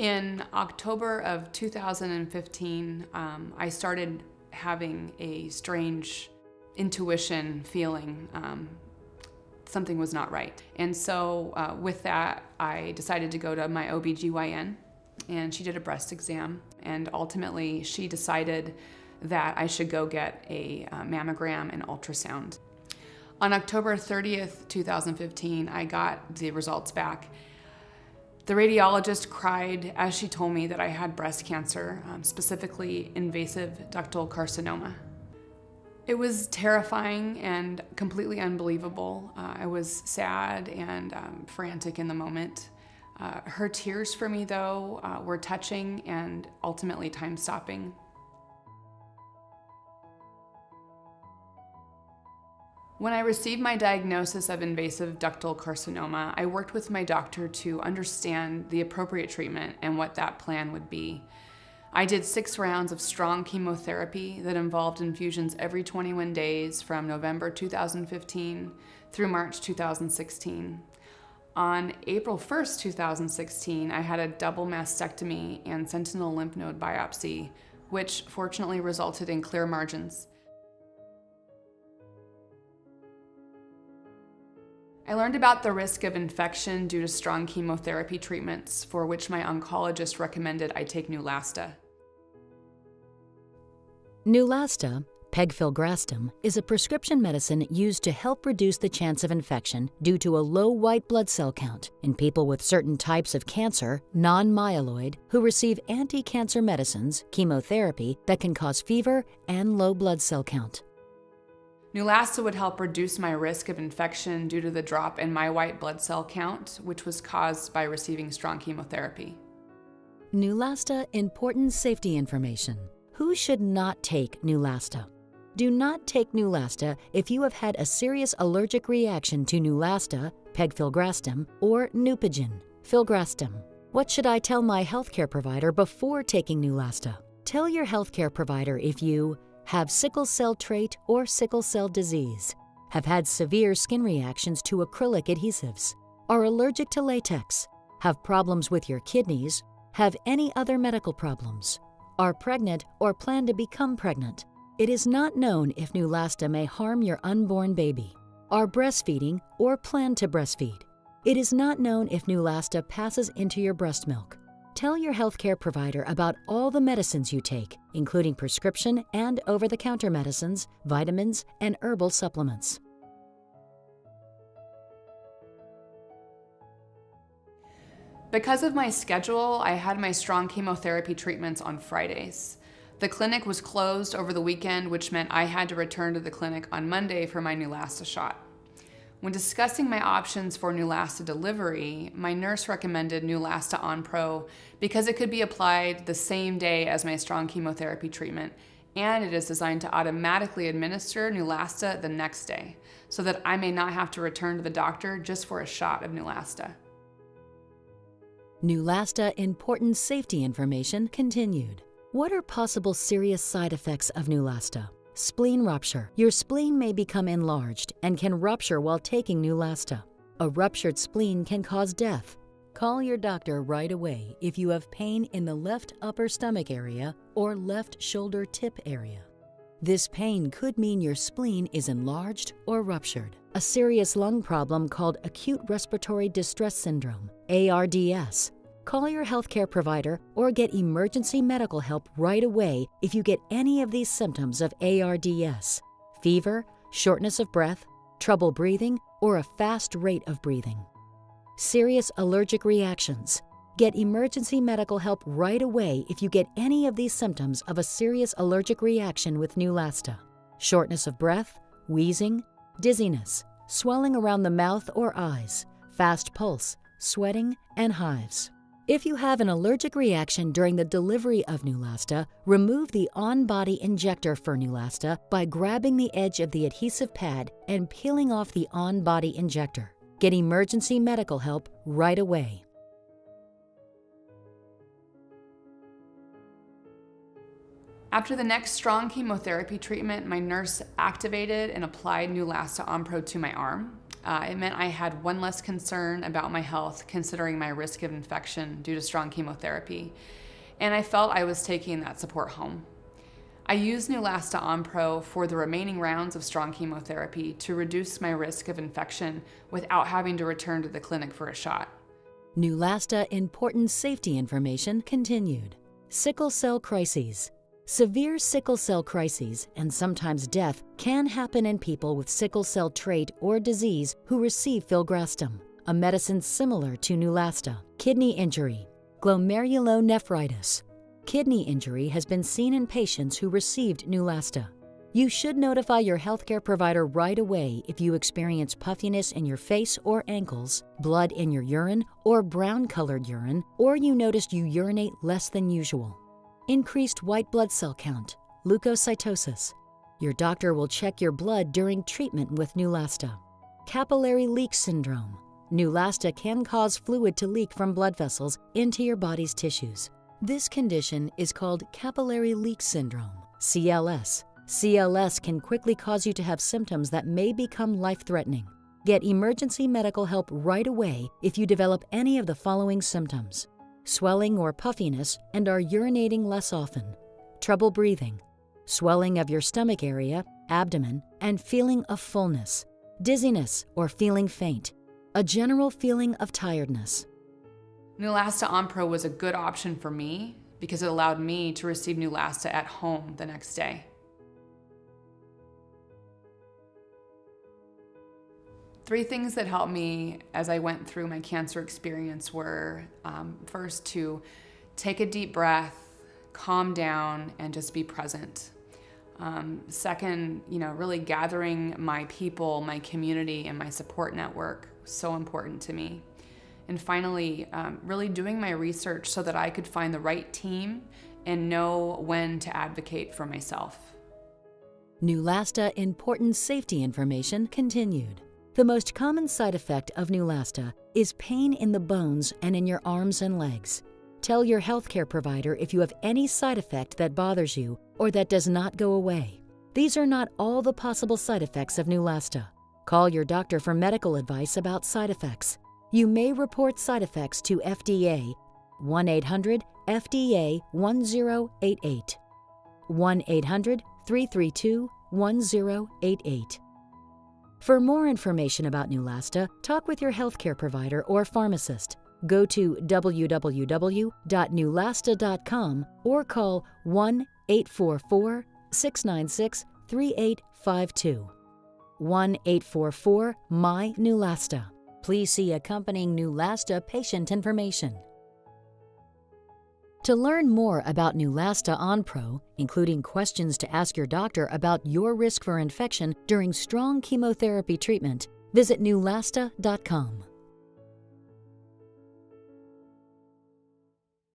In October of 2015, I started having a strange intuition feeling. Something was not right. And so with that, I decided to go to my OBGYN, and she did a breast exam. And ultimately, she decided that I should go get a mammogram and ultrasound. On October 30th, 2015, I got the results back. The radiologist cried as she told me that I had breast cancer, specifically invasive ductal carcinoma. It was terrifying and completely unbelievable. I was sad and frantic in the moment. Her tears for me, though, were touching and ultimately time-stopping. When I received my diagnosis of invasive ductal carcinoma, I worked with my doctor to understand the appropriate treatment and what that plan would be. I did 6 rounds of strong chemotherapy that involved infusions every 21 days from November 2015 through March 2016. On April 1st, 2016, I had a double mastectomy and sentinel lymph node biopsy, which fortunately resulted in clear margins. I learned about the risk of infection due to strong chemotherapy treatments, for which my oncologist recommended I take Neulasta. Neulasta, pegfilgrastim, is a prescription medicine used to help reduce the chance of infection due to a low white blood cell count in people with certain types of cancer, non-myeloid, who receive anti-cancer medicines, chemotherapy, that can cause fever and low blood cell count. Neulasta would help reduce my risk of infection due to the drop in my white blood cell count, which was caused by receiving strong chemotherapy. Neulasta important safety information. Who should not take Neulasta? Do not take Neulasta if you have had a serious allergic reaction to Neulasta, pegfilgrastim, or Neupogen, filgrastim. What should I tell my healthcare provider before taking Neulasta? Tell your healthcare provider if you have sickle cell trait or sickle cell disease, have had severe skin reactions to acrylic adhesives, are allergic to latex, have problems with your kidneys, have any other medical problems, are pregnant or plan to become pregnant. It is not known if Neulasta may harm your unborn baby, are breastfeeding or plan to breastfeed. It is not known if Neulasta passes into your breast milk. Tell your healthcare provider about all the medicines you take, including prescription and over-the-counter medicines, vitamins, and herbal supplements. Because of my schedule, I had my strong chemotherapy treatments on Fridays. The clinic was closed over the weekend, which meant I had to return to the clinic on Monday for my Neulasta shot. When discussing my options for Neulasta delivery, my nurse recommended Neulasta Onpro because it could be applied the same day as my strong chemotherapy treatment, and it is designed to automatically administer Neulasta the next day, so that I may not have to return to the doctor just for a shot of Neulasta. Neulasta important safety information continued. What are possible serious side effects of Neulasta? Spleen rupture. Your spleen may become enlarged and can rupture while taking Neulasta. A ruptured spleen can cause death. Call your doctor right away if you have pain in the left upper stomach area or left shoulder tip area. This pain could mean your spleen is enlarged or ruptured. A serious lung problem called acute respiratory distress syndrome, ARDS. Call your healthcare provider or get emergency medical help right away if you get any of these symptoms of ARDS: fever, shortness of breath, trouble breathing, or a fast rate of breathing. Serious allergic reactions. Get emergency medical help right away if you get any of these symptoms of a serious allergic reaction with Neulasta: shortness of breath, wheezing, dizziness, swelling around the mouth or eyes, fast pulse, sweating, and hives. If you have an allergic reaction during the delivery of Neulasta, remove the on-body injector for Neulasta by grabbing the edge of the adhesive pad and peeling off the on-body injector. Get emergency medical help right away. After the next strong chemotherapy treatment, my nurse activated and applied Neulasta Onpro to my arm. It meant I had one less concern about my health, considering my risk of infection due to strong chemotherapy. And I felt I was taking that support home. I used Neulasta Onpro for the remaining rounds of strong chemotherapy to reduce my risk of infection without having to return to the clinic for a shot. Neulasta important safety information continued. Sickle cell crises. Severe sickle cell crises, and sometimes death, can happen in people with sickle cell trait or disease who receive filgrastim, a medicine similar to Neulasta. Kidney injury. Glomerulonephritis. Kidney injury has been seen in patients who received Neulasta. You should notify your healthcare provider right away if you experience puffiness in your face or ankles, blood in your urine or brown-colored urine, or you noticed you urinate less than usual. Increased white blood cell count, leukocytosis. Your doctor will check your blood during treatment with Neulasta. Capillary leak syndrome. Neulasta can cause fluid to leak from blood vessels into your body's tissues. This condition is called capillary leak syndrome, CLS. CLS can quickly cause you to have symptoms that may become life-threatening. Get emergency medical help right away if you develop any of the following symptoms: swelling or puffiness and are urinating less often, trouble breathing, swelling of your stomach area, abdomen, and feeling of fullness, dizziness or feeling faint, a general feeling of tiredness. Neulasta Onpro was a good option for me because it allowed me to receive Neulasta at home the next day. 3 things that helped me as I went through my cancer experience were, first, to take a deep breath, calm down, and just be present. Second, really gathering my people, my community, and my support network, so important to me. And finally, really doing my research so that I could find the right team and know when to advocate for myself. Neulasta important safety information continued. The most common side effect of Neulasta is pain in the bones and in your arms and legs. Tell your healthcare provider if you have any side effect that bothers you or that does not go away. These are not all the possible side effects of Neulasta. Call your doctor for medical advice about side effects. You may report side effects to FDA, 1-800-FDA-1088, 1-800-332-1088. For more information about Neulasta, talk with your healthcare provider or pharmacist. Go to www.neulasta.com or call 1-844-696-3852. 1-844-MY-NEULASTA. Please see accompanying Neulasta patient information. To learn more about Neulasta Onpro, including questions to ask your doctor about your risk for infection during strong chemotherapy treatment, visit neulasta.com.